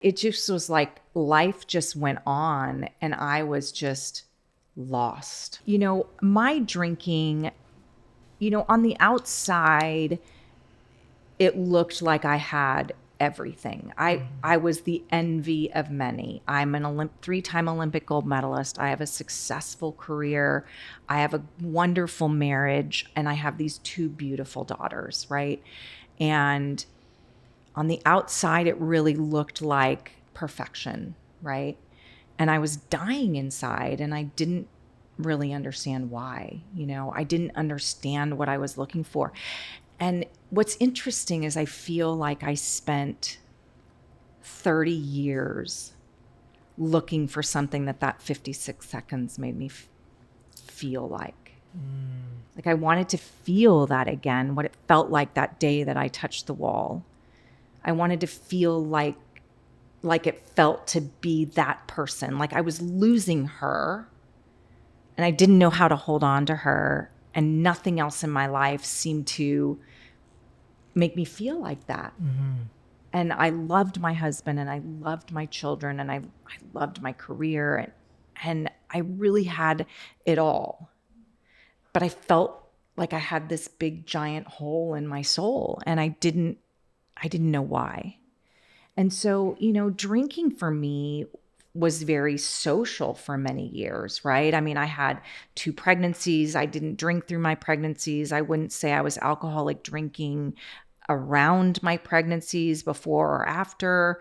It just was like life just went on and I was just lost. My drinking, on the outside, it looked like I had everything. I was the envy of many. I'm an 3-time Olympic gold medalist. I have a successful career. I have a wonderful marriage, and I have these 2 beautiful daughters, right? And on the outside, it really looked like perfection, right? And I was dying inside, and I didn't really understand why. I didn't understand what I was looking for. And what's interesting is I feel like I spent 30 years looking for something that 56 seconds made me feel like. Like I wanted to feel that again, what it felt like that day that I touched the wall. I wanted to feel like it felt to be that person. Like I was losing her and I didn't know how to hold on to her, and nothing else in my life seemed to make me feel like that. And I loved my husband, and I loved my children, and I loved my career, and I really had it all. But I felt like I had this big giant hole in my soul, and I didn't know why. And so, drinking for me was very social for many years, right? I mean, I had 2 pregnancies. I didn't drink through my pregnancies. I wouldn't say I was alcoholic drinking around my pregnancies, before or after.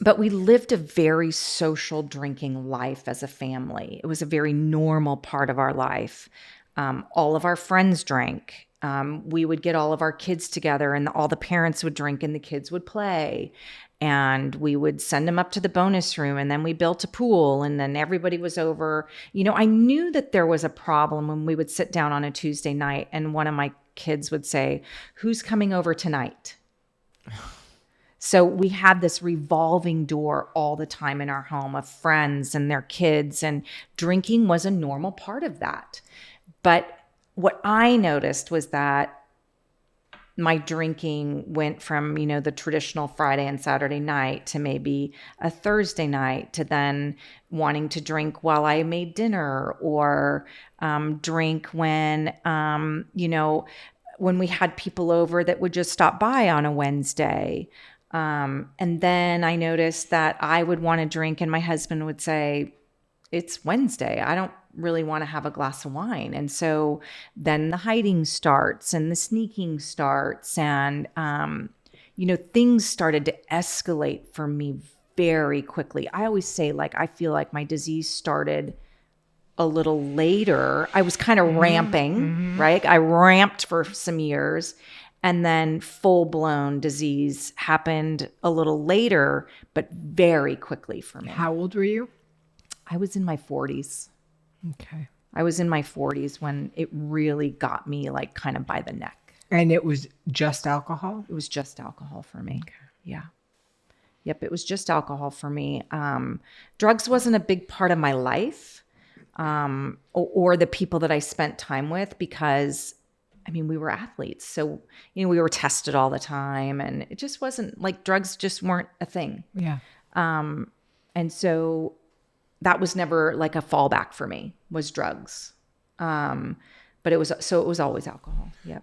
But we lived a very social drinking life as a family. It was a very normal part of our life. All of our friends drank. We would get all of our kids together, and all the parents would drink and the kids would play. And we would send them up to the bonus room, and then we built a pool, and then everybody was over. I knew that there was a problem when we would sit down on a Tuesday night and one of my kids would say, "Who's coming over tonight?" So we had this revolving door all the time in our home of friends and their kids, and drinking was a normal part of that. But what I noticed was that my drinking went from, the traditional Friday and Saturday night to maybe a Thursday night, to then wanting to drink while I made dinner, or drink when, when we had people over that would just stop by on a Wednesday. And then I noticed that I would want to drink and my husband would say, "It's Wednesday. I don't really want to have a glass of wine." And so then the hiding starts and the sneaking starts, and, things started to escalate for me very quickly. I always say, I feel like my disease started a little later. I was kind of ramping, right? I ramped for some years, and then full-blown disease happened a little later, but very quickly for me. How old were you? I was in my 40s. Okay. I was in my 40s when it really got me kind of by the neck. And it was just alcohol? It was just alcohol for me. Okay. Yeah. Yep. It was just alcohol for me. Drugs wasn't a big part of my life, or the people that I spent time with, because we were athletes. So, we were tested all the time, and it just wasn't drugs just weren't a thing. Yeah. And so that was never a fallback for me, was drugs. But it was always alcohol. Yep.